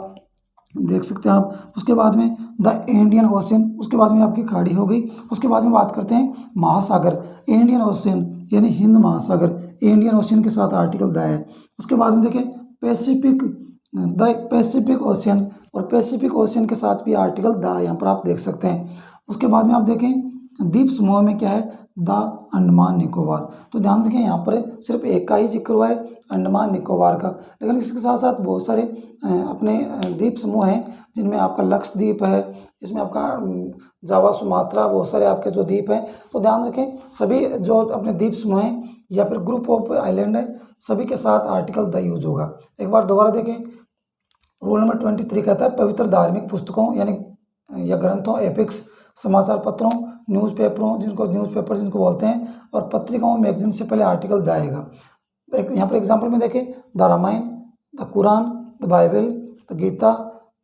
देख सकते हैं आप। उसके बाद में द इंडियन ओशन, उसके बाद में आपकी खाड़ी हो गई। उसके बाद में बात करते हैं महासागर, इंडियन ओशन यानी हिंद महासागर, इंडियन ओशन के साथ आर्टिकल द है। उसके बाद में देखें पैसिफिक, द पैसिफिक ओशन, और पैसिफिक ओशन के साथ भी आर्टिकल द यहाँ पर आप देख सकते हैं। उसके बाद में आप देखें द्वीप समूह में क्या है, द अंडमान निकोबार। तो ध्यान रखें यहाँ पर सिर्फ एक का ही जिक्र हुआ है, अंडमान निकोबार का, लेकिन इसके साथ साथ बहुत सारे अपने द्वीप समूह हैं, जिनमें आपका लक्षद्वीप है, इसमें आपका जावा सुमात्रा, बहुत सारे आपके जो द्वीप हैं। तो ध्यान रखें सभी जो अपने द्वीप समूह हैं या फिर ग्रुप ऑफ आइलैंड है, सभी के साथ आर्टिकल द यूज होगा। एक बार दोबारा देखें, रूल नंबर 23 कहता है पवित्र धार्मिक पुस्तकों यानी या ग्रंथों, एपिक्स, समाचार पत्रों, न्यूज़पेपरों, जिनको न्यूज़पेपर जिनको बोलते हैं, और पत्रिकाओं, मैगजीन से पहले आर्टिकल द आएगा। यहाँ पर एग्जाम्पल में देखें the Ramayana, the Quran, the Bible, the Gita,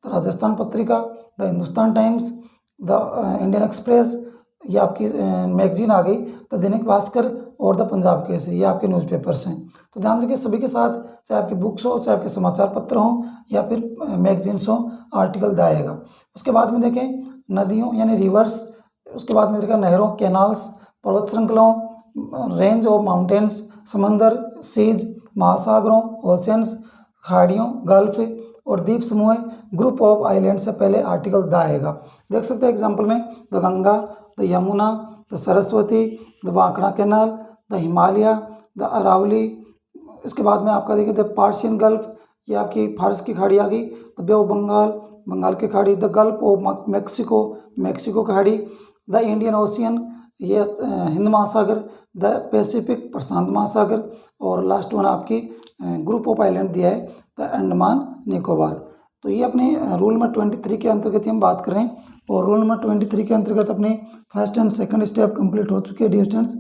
the Rajasthan Patrika, the Hindustan Times, the Indian Express, ये आपकी मैगजीन आ गई, द दैनिक भास्कर और द पंजाब केसरी, ये आपके न्यूज़पेपर्स हैं। तो ध्यान रखिए सभी के साथ, चाहे आपकी बुक्स हो, चाहे आपके समाचार पत्र हों या फिर मैगजीन्स हों, आर्टिकल द आएगा। उसके बाद में देखें नदियों यानी रिवर्स, उसके बाद में देखा नहरों, कैनाल्स, पर्वत श्रृंखलाओं, रेंज ऑफ माउंटेन्स, समंदर, सीज, महासागरों, ओशंस, खाड़ियों, गल्फ और द्वीप समूह, ग्रुप ऑफ आइलैंड से पहले आर्टिकल द आएगा। देख सकते हैं एग्जाम्पल में the Ganga, the Yamuna, the Saraswati, the Bankra canal, the Himalaya, the Aravalli. इसके बाद में आपका देखिए द पार्शियन गल्फ, ये आपकी फारस की खाड़ी आ गई, the bay of Bengal, Bengal की खाड़ी, the gulf of Mexico, Mexico की खाड़ी, द इंडियन ओशियन, ये हिंद महासागर, द पैसिफिक, प्रशांत महासागर, और लास्ट वन आपकी ग्रुप ऑफ आइलैंड दिया है द अंडमान निकोबार। तो ये अपने रूल नंबर 23 के अंतर्गत हम बात कर रहे हैं, और रूल नंबर 23 के अंतर्गत अपने first and second step complete हो चुके हैं डियर स्टूडेंट्स।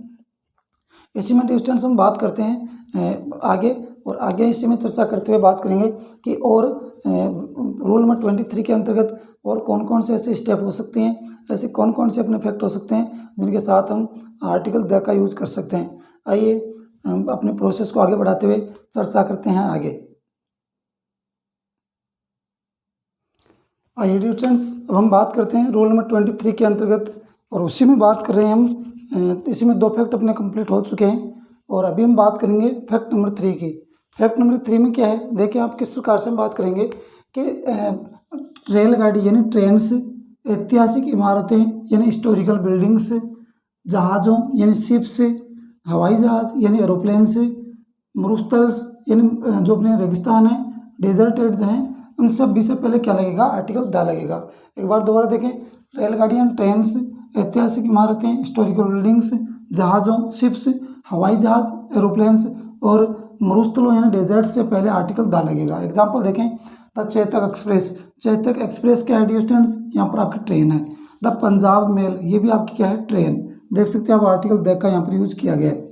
इसी में डियर स्टूडेंट्स हम बात करते हैं आगे, और आगे इसी में चर्चा करते हुए बात करेंगे कि और रूल नंबर 23 के अंतर्गत और कौन कौन से ऐसे स्टेप हो सकते हैं, ऐसे कौन कौन से अपने फैक्ट हो सकते हैं जिनके साथ हम आर्टिकल द का यूज कर सकते हैं। आइए हम अपने प्रोसेस को आगे बढ़ाते हुए चर्चा करते हैं आगे। आइए डियर स्टूडेंट्स अब हम बात करते हैं रूल नंबर 23 के अंतर्गत, और उसी में बात कर रहे हैं हम। इसी में 2 फैक्ट अपने कंप्लीट हो चुके हैं, और अभी हम बात करेंगे फैक्ट नंबर 3 की। फैक्ट नंबर 3 में क्या है, देखिए आप किस प्रकार से हम बात करेंगे कि रेलगाड़ी यानी ट्रेन्स, ऐतिहासिक इमारतें यानी हिस्टोरिकल बिल्डिंग्स, जहाज़ों यानी शिप्स, हवाई जहाज़ यानी एरोप्लेन्स, मरुस्थल्स यानी जो अपने रेगिस्तान है, डेजर्टेड जो हैं, उन सब भी से पहले क्या लगेगा, आर्टिकल द लगेगा। एक बार दोबारा देखें, रेलगाड़ियाँ, ट्रेन्स, ऐतिहासिक इमारतें, हिस्टोरिकल बिल्डिंग्स, जहाज़ों, शिप्स, हवाई जहाज़, एरोप्लेन्स और मरुस्थलों यानी डेजर्ट से पहले आर्टिकल द लगेगा। एग्जाम्पल देखें the Chetak express, Chetak express क्या है डियर स्टूडेंट्स, यहाँ पर आपकी ट्रेन है। द पंजाब मेल, ये भी आपकी क्या है, ट्रेन। देख सकते हैं आप आर्टिकल द का यहाँ पर यूज किया गया है।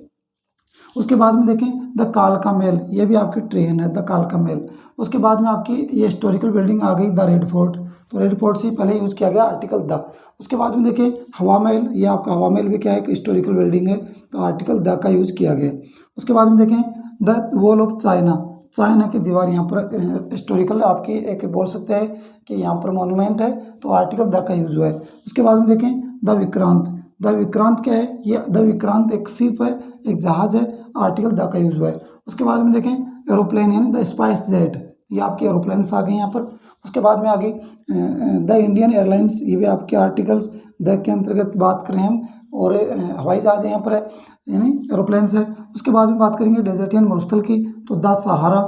उसके बाद में देखें द कालका मेल, ये भी आपकी ट्रेन है, द कालका मेल। उसके बाद में आपकी ये हिस्टोरिकल बिल्डिंग आ गई द रेड फोर्ट, तो रेड फोर्ट से पहले यूज किया गया आर्टिकल द। उसके बाद में देखें हवा महल, ये आपका हवा महल भी क्या है, हिस्टोरिकल बिल्डिंग है, तो आर्टिकल द का यूज किया गया। उसके बाद में देखें the wall of China, China की दीवार यहाँ पर हिस्टोरिकल आपकी एक बोल सकते हैं कि यहाँ पर मॉन्यूमेंट है, तो आर्टिकल द का यूज हुआ है। उसके बाद में देखें द विक्रांत, द विक्रांत क्या है, ये द विक्रांत एक शिप है, एक जहाज़ है, आर्टिकल द का यूज हुआ है। उसके बाद में देखें एरोप्लेन यानी द स्पाइस जेट, ये आपके एरोप्लेन्स आ गए यहाँ पर। उसके बाद में आ गई द इंडियन एयरलाइंस, ये भी आपके आर्टिकल्स द के अंतर्गत बात करें हम, और हवाई जहाज़ यहाँ पर है यानी एरोप्लेन्स है। उसके बाद में बात करेंगे डेजर्टियन मरुस्थल की, तो द सहारा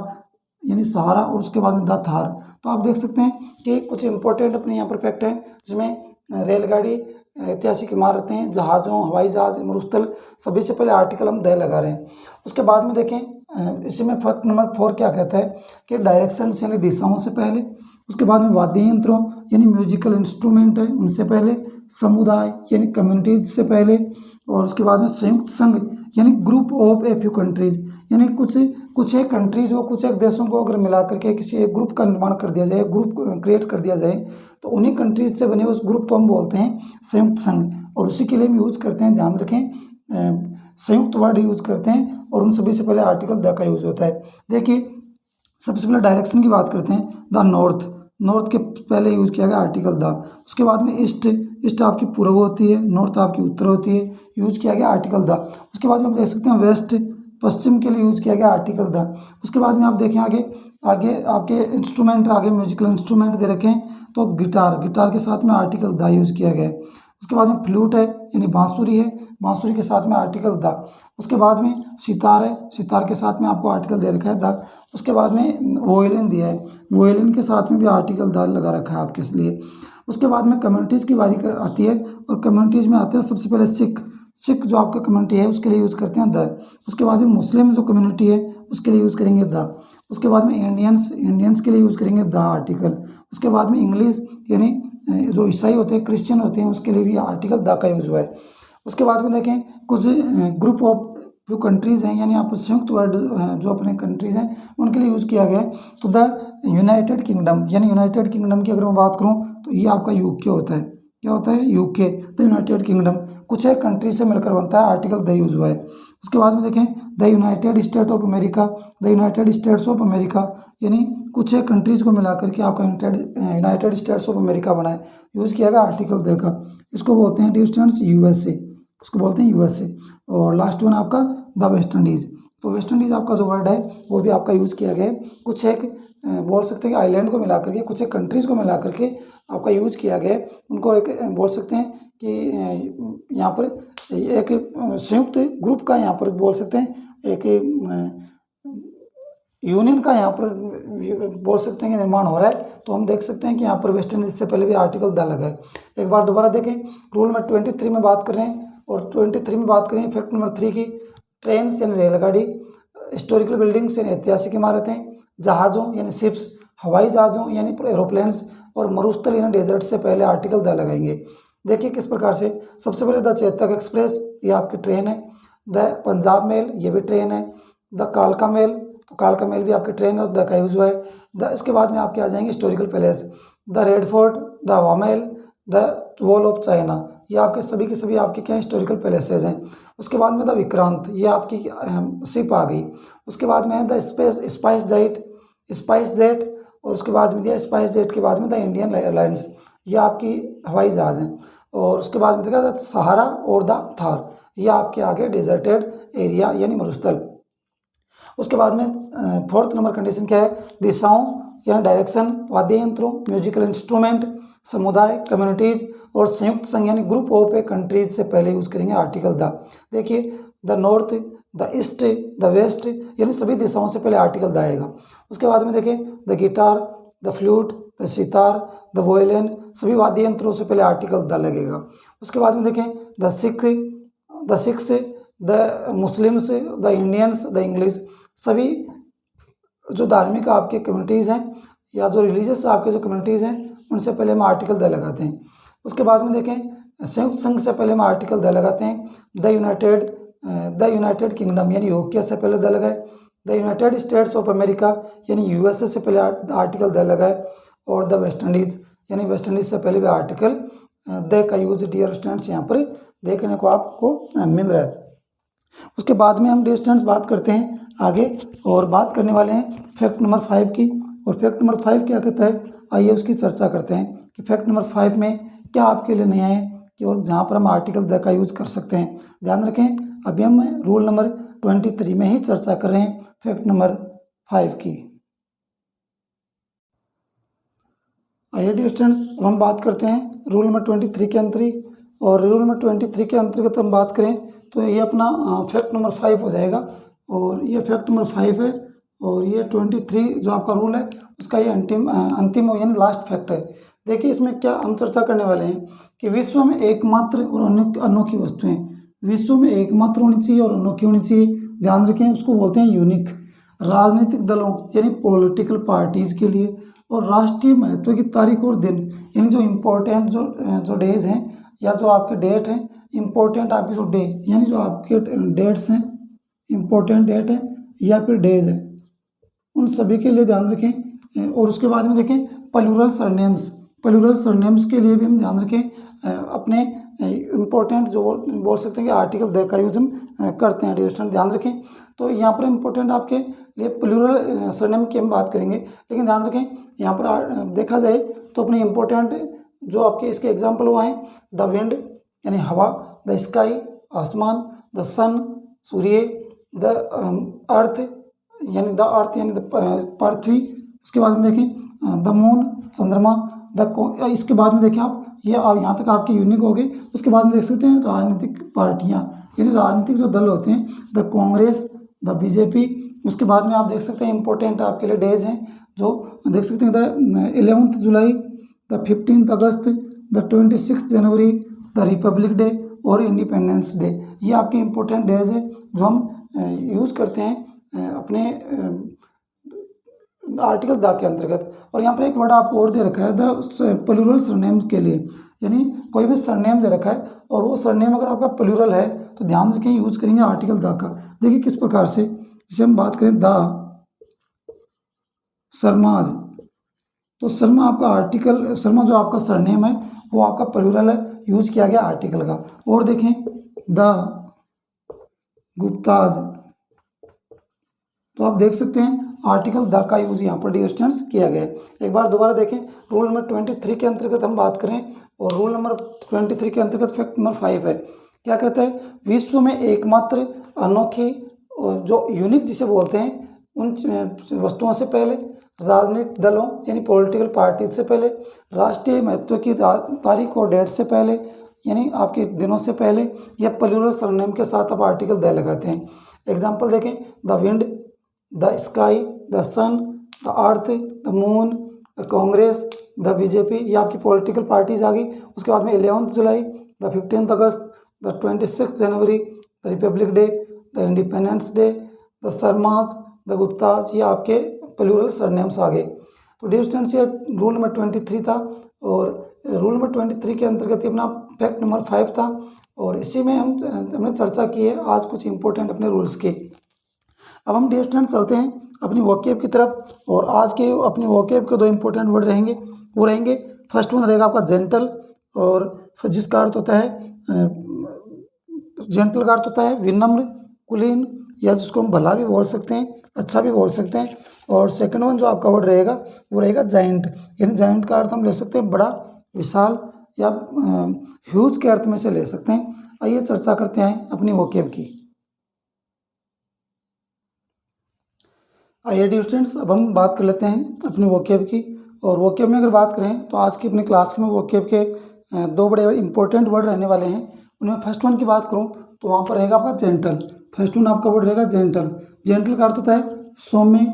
यानी सहारा, और उसके बाद में द थार। तो आप देख सकते हैं कि कुछ इंपॉर्टेंट अपने यहाँ पर फैक्ट हैं, जिसमें रेलगाड़ी, ऐतिहासिक इमारतें, जहाज़ों, हवाई जहाज़, मरुस्थल, सभी से पहले आर्टिकल हम द लगा रहे हैं। उसके बाद में देखें इसी में फैक्ट नंबर 4 क्या कहता है कि डायरेक्शंस यानी दिशाओं से पहले। उसके बाद में वाद्य यंत्रों यानी म्यूजिकल इंस्ट्रूमेंट है, उनसे पहले। समुदाय यानी कम्युनिटीज से पहले। और उसके बाद में संयुक्त संघ यानी group of a few countries, यानी कुछ एक कंट्रीज हो, कुछ एक देशों को अगर मिला करके किसी एक ग्रुप का निर्माण कर दिया जाए, ग्रुप क्रिएट कर दिया जाए, तो उन्हीं कंट्रीज से बने उस ग्रुप को हम बोलते हैं संयुक्त संघ। और उसी के लिए हम यूज करते हैं, ध्यान रखें, संयुक्त वर्ड यूज करते हैं, और उन सभी से पहले आर्टिकल द का यूज होता है। देखिए सबसे पहले डायरेक्शन की बात करते हैं, द नॉर्थ, नॉर्थ के पहले यूज़ किया गया आर्टिकल द। उसके बाद में ईस्ट, ईस्ट आपकी पूर्व होती है, नॉर्थ आपकी उत्तर होती है, यूज़ किया गया आर्टिकल द। उसके बाद में आप देख सकते हैं वेस्ट, पश्चिम के लिए यूज़ किया गया आर्टिकल द। उसके बाद में आप देखें आगे, आगे आपके इंस्ट्रूमेंट, आगे म्यूजिकल इंस्ट्रूमेंट दे रखे हैं, तो गिटार, गिटार के साथ में आर्टिकल द यूज़ किया गया है। उसके बाद में फ्लूट है यानी बांसुरी है, बांसुरी के साथ में आर्टिकल द। उसके बाद में सितार है, सितार के साथ में आपको आर्टिकल दे रखा है द। उसके बाद में वोयलिन दिया है, वोयलिन के साथ में भी आर्टिकल द लगा रखा है आपके लिए। उसके बाद में कम्युनिटीज़ की बारी आती है, और कम्युनिटीज़ में आते हैं सबसे पहले सिख, सिख जो आपका कम्युनिटी है उसके लिए यूज़ करते हैं द। उसके बाद में मुस्लिम जो कम्युनिटी है उसके लिए यूज़ करेंगे द। उसके बाद में इंडियंस, इंडियंस के लिए यूज़ करेंगे द आर्टिकल। उसके बाद में इंग्लिश यानी जो ईसाई होते हैं, क्रिश्चियन होते हैं, उसके लिए भी आर्टिकल द का यूज़ हुआ है। उसके बाद में देखें कुछ ग्रुप ऑफ जो कंट्रीज़ हैं, यानी आप संयुक्त वर्ड जो अपने कंट्रीज़ हैं उनके लिए यूज़ किया गया है। तो द यूनाइटेड किंगडम, यानी यूनाइटेड किंगडम की अगर मैं बात करूँ तो ये आपका यूके होता है। क्या होता है? यूके, द यूनाइटेड किंगडम कुछ एक कंट्री से मिलकर बनता है, आर्टिकल द यूज़ हुआ है। उसके बाद में देखें the United state of America, the United states of America, यानी कुछ एक कंट्रीज़ को मिलाकर के आपका यूनाइटेड स्टेट्स ऑफ अमेरिका बना है, यूज़ किया गया आर्टिकल द का। इसको बोलते हैं डियर स्टूडेंट्स यूएसए, इसको बोलते हैं यूएसए। और लास्ट वन आपका द वेस्ट इंडीज़। तो वेस्ट इंडीज़ आपका जो वर्ड है वो भी आपका यूज़ किया गया है, कुछ एक बोल सकते हैं कि आइलैंड को मिला करके, कुछ एक कंट्रीज़ को मिला करके आपका यूज़ किया गया है। उनको एक बोल सकते हैं कि यहाँ पर एक संयुक्त ग्रुप का, यहाँ पर बोल सकते हैं एक यूनियन का यहाँ पर बोल सकते हैं कि निर्माण हो रहा है। तो हम देख सकते हैं कि यहाँ पर वेस्ट इंडीज से पहले भी आर्टिकल द लगा है। एक बार दोबारा देखें, रूल नंबर 23 में बात कर रहे हैं, और 23 में बात करें फैक्ट नंबर 3 की, ट्रेन यानी रेलगाड़ी, हिस्टोरिकल बिल्डिंग्स यानी ऐतिहासिक इमारतें, जहाज़ों यानी शिप्स, हवाई जहाज़ों यानी एरोप्लेन्स, और मरुस्थल यानी डेजर्ट से पहले आर्टिकल द लगाएंगे। देखिए किस प्रकार से। सबसे पहले द चेतक एक्सप्रेस, ये आपकी ट्रेन है। द पंजाब मेल, ये भी ट्रेन है। द कालका मेल, तो कालका मेल भी आपकी ट्रेन है, और द का यूज हुआ है। इसके बाद में आपके आ जाएंगे historical palace, the red fort, the हवा महल, द वॉल ऑफ चाइना, ये आपके सभी के सभी आपके क्या हिस्टोरिकल पैलेसेज हैं। उसके बाद में द विक्रांत, ये आपकी शिप आ गई। उसके बाद में है the spice jet, spice jet, और उसके बाद में दिया स्पाइस जेट के बाद में द इंडियन एयरलाइंस, ये आपकी हवाई जहाज़ हैं। और उसके बाद में देखा द सहारा और द थार, ये आपके आगे डेजर्टेड एरिया यानी मरुस्थल। उसके बाद में फोर्थ नंबर कंडीशन क्या है? दिशाओं यानी डायरेक्शन, वाद्य यंत्रों, म्यूजिकल इंस्ट्रूमेंट, समुदाय, कम्युनिटीज, और संयुक्त संघ यानी ग्रुप ऑफ ए कंट्रीज से पहले यूज करेंगे आर्टिकल द। देखिए the north, the east, the west, यानी सभी दिशाओं से पहले आर्टिकल द आएगा। उसके बाद में देखें the guitar, the flute, the sitar, the violin, सभी वाद्य यंत्रों से पहले आर्टिकल द लगेगा। उसके बाद में देखें the Sikhs, the Muslims, the Indians, the English, सभी जो धार्मिक आपके कम्युनिटीज़ हैं या जो रिलीजियस आपके जो कम्युनिटीज़ हैं उनसे पहले हम आर्टिकल द लगाते हैं। उसके बाद में देखें संयुक्त संघ से पहले हम आर्टिकल द लगाते हैं। द यूनाइटेड किंगडम यानी यूके से पहले द लगाए। The United states of America यानी यूएसए से पहले आर्टिकल द लगाए। और द वेस्ट इंडीज़ यानी वेस्ट इंडीज़ से पहले भी आर्टिकल द का यूज डियर स्टूडेंट्स यहाँ पर देखने को आपको मिल रहा है। उसके बाद में हम डियर स्टूडेंट्स बात करते हैं आगे, और बात करने वाले हैं फैक्ट नंबर 5 की। और फैक्ट नंबर 5 क्या कहता है, आइए उसकी चर्चा करते हैं कि फैक्ट नंबर 5 में क्या आपके लिए नया है कि और जहाँ पर हम आर्टिकल द का यूज़ कर सकते हैं। ध्यान रखें अभी हम रूल नंबर 23 में ही चर्चा कर रहे हैं फैक्ट नंबर 5 की। आइए डियर स्टूडेंट्स अब हम बात करते हैं रूल नंबर 23 के अंतर्गत। और रूल नंबर 23 के अंतर्गत हम बात करें तो ये अपना फैक्ट नंबर 5 हो जाएगा। और ये फैक्ट नंबर 5 है, और ये 23 जो आपका रूल है उसका ये अंतिम यानी लास्ट फैक्ट है। देखिए इसमें क्या हम चर्चा करने वाले हैं कि विश्व में एकमात्र और अनोखी वस्तुएं, विश्व में एकमात्र होनी चाहिए और अनोखी होनी चाहिए। ध्यान रखें उसको बोलते हैं यूनिक। राजनीतिक दलों यानी पॉलिटिकल पार्टीज़ के लिए, और राष्ट्रीय महत्व की तारीख और दिन यानी जो इम्पोर्टेंट जो डेज हैं या जो आपके डेट हैं, इम्पोर्टेंट आपके जो डे यानी जो आपके डेट्स हैं, इम्पोर्टेंट डेट है या फिर डेज है, उन सभी के लिए ध्यान रखें। और उसके बाद में देखें प्लूरल सरनेम्स के लिए भी हम ध्यान रखें। अपने इम्पोर्टेंट जो बोल सकते हैं कि आर्टिकल द का यूज हम करते हैं डियर स्टूडेंट, ध्यान रखें। तो यहाँ पर इम्पोर्टेंट आपके लिए प्लूरल सरनेम की हम बात करेंगे। लेकिन ध्यान रखें यहाँ पर देखा जाए तो अपने इम्पोर्टेंट जो आपके इसके एग्जाम्पल हुआ हैं, द विंड यानी हवा, द स्काई आसमान, द सन सूर्य, द अर्थ यानी द पृथ्वी, उसके बाद में देखें द मून चंद्रमा, इसके बाद में देखें आप ये यहाँ तक आपके यूनिक हो गए। उसके बाद में देख सकते हैं राजनीतिक पार्टियाँ यानी राजनीतिक जो दल होते हैं, द कांग्रेस, द बीजेपी। उसके बाद में आप देख सकते हैं इंपॉर्टेंट आपके लिए डेज हैं जो देख सकते हैं, the 11 July, the 15 August, the 26 January, the republic day और इंडिपेंडेंस डे। ये आपके इंपॉर्टेंट डेज हैं जो हम यूज़ करते हैं अपने आर्टिकल द के अंतर्गत। और यहाँ पर एक वर्ड आपको और दे रखा है द प्लूरल सरनेम के लिए, यानी कोई भी सरनेम दे रखा है और वो सरनेम अगर आपका प्लूरल है तो ध्यान रखें यूज करेंगे आर्टिकल द का। देखिए किस प्रकार से, जैसे हम बात करें द शर्माज, तो शर्मा आपका आर्टिकल, शर्मा जो आपका सरनेम है वो आपका प्लूरल है, यूज किया गया आर्टिकल का। और देखें द गुप्ताज, तो आप देख सकते हैं आर्टिकल द का यूज यहाँ पर डियर स्टूडेंट्स किया गया है। एक बार दोबारा देखें, रूल नंबर 23 के अंतर्गत हम बात करें और रूल नंबर 23 के अंतर्गत फैक्ट नंबर 5 है। क्या कहता है, विश्व में एकमात्र अनोखी जो यूनिक जिसे बोलते हैं उन वस्तुओं से पहले, राजनीतिक दलों यानी पॉलिटिकल पार्टी से पहले, राष्ट्रीय महत्व की तारीख और डेट से पहले यानी आपके दिनों से पहले, या प्लूरल सरनेम के साथ आप आर्टिकल द लगाते हैं। एग्जाम्पल देखें, the wind, the sky, the sun, the earth, the moon, the Congress, the BJP, ये आपकी पॉलिटिकल पार्टीज आ गई। उसके बाद में 11 July, the 15 August, the 26 January, the republic day, the independence day, the Sharmas, the Guptas, ये आपके प्लूरल सरनेम्स आ गए। तो डियर स्टूडेंट्स ये रूल नंबर 23 था और रूल नंबर 23 के अंतर्गत अपना फैक्ट नंबर 5 था और इसी में हमने चर्चा की है आज कुछ इंपॉर्टेंट अपने रूल्स की। अब हम डियर स्टूडेंट्स चलते हैं अपनी वोकैब की तरफ और आज के अपनी वोकैब के 2 इंपॉर्टेंट वर्ड रहेंगे, वो रहेंगे, फर्स्ट वन रहेगा आपका जेंटल, और जिसका अर्थ होता है जेंटल का अर्थ होता है विनम्र, कुलीन, या जिसको हम भला भी बोल सकते हैं, अच्छा भी बोल सकते हैं। और सेकंड वन जो आपका वर्ड रहेगा वो रहेगा जाइंट, यानी जाइंट का अर्थ हम ले सकते हैं बड़ा, विशाल, या ह्यूज के अर्थ में से ले सकते हैं। आइए चर्चा करते हैं अपनी वोकैब की। आइए डियर स्टूडेंट्स अब हम बात कर लेते हैं अपनी वोकैब की। और वोकैब में अगर बात करें तो आज की अपनी क्लास में वोकैब के 2 बड़े इंपॉर्टेंट वर्ड रहने वाले हैं। उनमें फर्स्ट वन की बात करूं तो वहाँ पर रहेगा आपका जेंटल। फर्स्ट वन आपका वर्ड रहेगा जेंटल। जेंटल का अर्थ होता है सौम्य,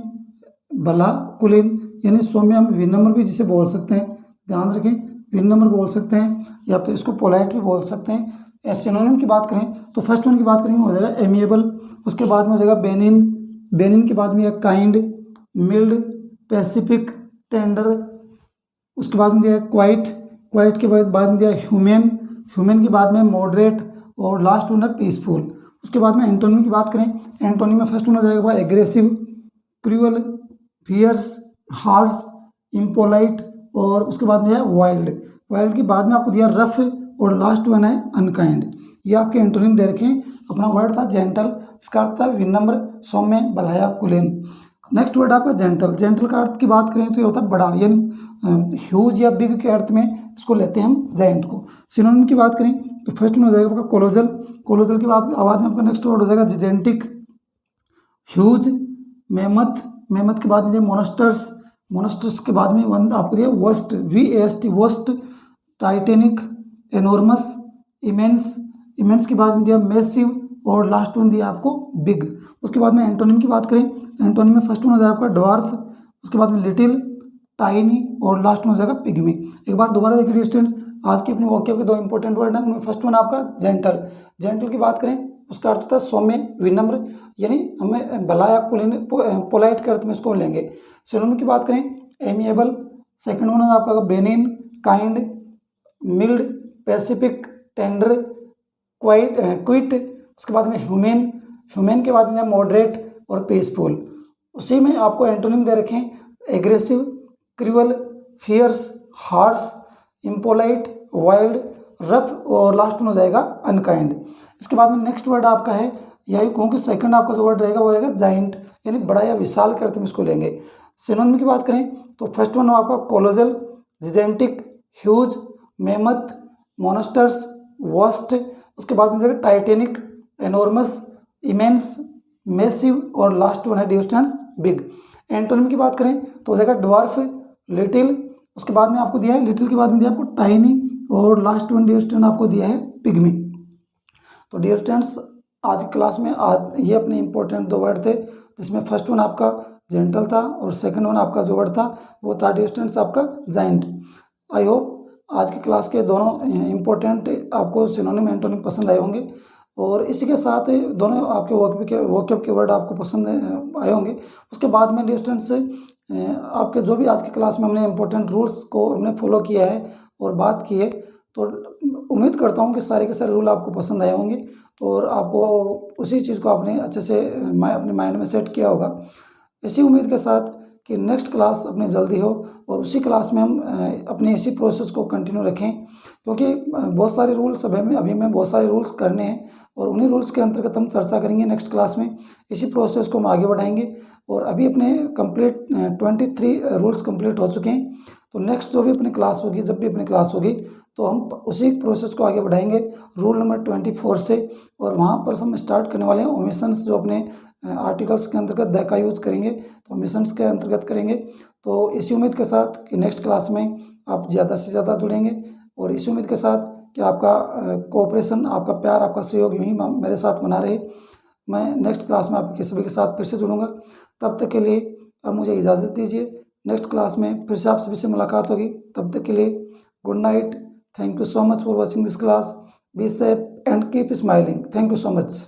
भला, कुलीन, यानी सौम्य हम विनम्र भी जिसे बोल सकते हैं, ध्यान रखें विनम्र बोल सकते हैं, या फिर इसको पोलाइट भी बोल सकते हैं। सिनोनिम की बात करें तो फर्स्ट वन की बात करेंगे हो जाएगा एमिएबल, उसके बाद में हो जाएगा बेनिन, बेनिन के बाद में है काइंड, मिल्ड, पैसिफिक, टेंडर, उसके बाद में दिया है क्वाइट, क्वाइट के बाद में दिया है ह्यूमन, ह्यूमन के बाद में मॉडरेट, और लास्ट वन है पीसफुल। उसके बाद में एंटोनिम की बात करें, एंटोनिम में फर्स्ट वन हो जाएगा aggressive, cruel, fierce, harsh, impolite, और उसके बाद में है वाइल्ड। वाइल्ड के बाद में आपको दिया रफ, और लास्ट वन है अनकाइंड। ये आपके एंटोनिम दे रखे। अपना वर्ड था जेंटल, इसका अर्थ था विनम्र, सौम्य, भलाया, कुलीन। नेक्स्ट वर्ड आपका जेंटल। जेंटल का अर्थ की बात करें तो ये होता है बड़ा, यानी ह्यूज या बिग के अर्थ में इसको लेते हैं हम जेंट को। सिनोनिम की बात करें तो फर्स्ट में हो जाएगा आपका कोलोजल, कोलोजल के बाद आवाज में आपका नेक्स्ट वर्ड हो जाएगा जिजेंटिक, ह्यूज, मेमथ, मेमथ के बाद में मोनस्टर्स, मोनस्टर्स के बाद में वन आपको दिया वस्ट, VAST, वस्ट, टाइटेनिक, एनॉर्मस, इमेंस, इमेंस के बाद में दिया मैसिव, और लास्ट वन दिया आपको बिग। उसके बाद में एंटोनिम की बात करें, एंटोनिम में फर्स्ट वन हो जाएगा आपका ड्वार्फ, उसके बाद में लिटिल, टाइनी, और लास्ट में हो जाएगा पिग्मी। एक बार दोबारा देखिए स्टूडेंट्स, आज की अपनी वोकैब के 2 इंपॉर्टेंट वर्ड हैं। उनमें फर्स्ट वन आपका जेंटल। जेंटल की बात करें उसका अर्थ होता है सौम्य, विनम्र, यानी हमें भला या पोलाइट के अर्थ में इसको लेंगे। सिनोनिम की बात करें एमिएबल, सेकंड वन है आपका benign, kind, mild, pacific, tender, quiet, उसके बाद में ह्यूमन, ह्यूमन के बाद में मॉडरेट और पीसफुल। उसी में आपको एंटोनिम दे रखें aggressive, cruel, fierce, harsh, impolite, wild, rough, और लास्ट में हो जाएगा अनकाइंड। इसके बाद में नेक्स्ट वर्ड आपका है, यही कहूँ कि सेकंड आपका जो वर्ड रहेगा वो रहेगा जाइंट, यानी बड़ा या विशाल के अर्थ में इसको लेंगे। सिनोनिम की बात करें तो फर्स्ट वन आपका colossal, जिजेंटिक, huge, mammoth, monsters, vast. उसके बाद में देखिए टाइटेनिक, एनॉर्मस, इमेंस, मैसिव और लास्ट वन है डियर स्टूडेंट्स बिग। एंटोनिम की बात करें तो हो जाएगा ड्वार्फ, लिटिल। उसके बाद में आपको दिया है लिटिल के बाद में दिया आपको टाइनी और लास्ट वन डियर स्टूडेंट आपको दिया है पिग्मी। तो डियर स्टूडेंट्स आज की क्लास में आज ये अपने इंपॉर्टेंट 2 वर्ड थे, जिसमें फर्स्ट वन आपका जेंटल था और सेकंड वन आपका जो वर्ड था वो था डियर स्टूडेंट्स आपका जाइंट। आई होप आज की क्लास के दोनों इंपॉर्टेंट आपको सिनोनिम एंटोनिम पसंद आए होंगे और इसी के साथ दोनों आपके वोकैब के वर्ड आपको पसंद आए होंगे। उसके बाद में डियर स्टूडेंट्स आपके जो भी आज की क्लास में हमने इंपॉर्टेंट रूल्स को हमने फॉलो किया है और बात की है, तो उम्मीद करता हूँ कि सारे के सारे रूल आपको पसंद आए होंगे और आपको उसी चीज़ को आपने अच्छे से अपने माइंड में सेट किया होगा। इसी उम्मीद के साथ कि नेक्स्ट क्लास अपनी जल्दी हो और उसी क्लास में हम अपने इसी प्रोसेस को कंटिन्यू रखें, क्योंकि बहुत सारे रूल्स अभी में बहुत सारे रूल्स करने हैं और उन्हीं रूल्स के अंतर्गत हम चर्चा करेंगे नेक्स्ट क्लास में। इसी प्रोसेस को हम आगे बढ़ाएंगे और अभी अपने कंप्लीट 23 रूल्स कंप्लीट हो चुके हैं। तो नेक्स्ट जो भी अपनी क्लास होगी, जब भी अपनी क्लास होगी, तो हम उसी प्रोसेस को आगे बढ़ाएंगे रूल नंबर 24 से, और वहाँ पर हम स्टार्ट करने वाले हैं ओमिशंस, जो अपने आर्टिकल्स के अंतर्गत द का यूज करेंगे, तो ओमिशंस के अंतर्गत करेंगे। तो इसी उम्मीद के साथ कि नेक्स्ट क्लास में आप ज़्यादा से ज़्यादा जुड़ेंगे और इसी उम्मीद के साथ कि आपका कोऑपरेशन, आपका प्यार, आपका सहयोग यूँ ही मेरे साथ बना रहे। मैं नेक्स्ट क्लास में आपके सभी के साथ फिर से जुड़ूंगा। तब तक के लिए अब मुझे इजाज़त दीजिए। नेक्स्ट क्लास में फिर से आप सभी से मुलाकात होगी। तब तक के लिए good night. Thank you so much for watching this class. Be safe and keep smiling. Thank you so much.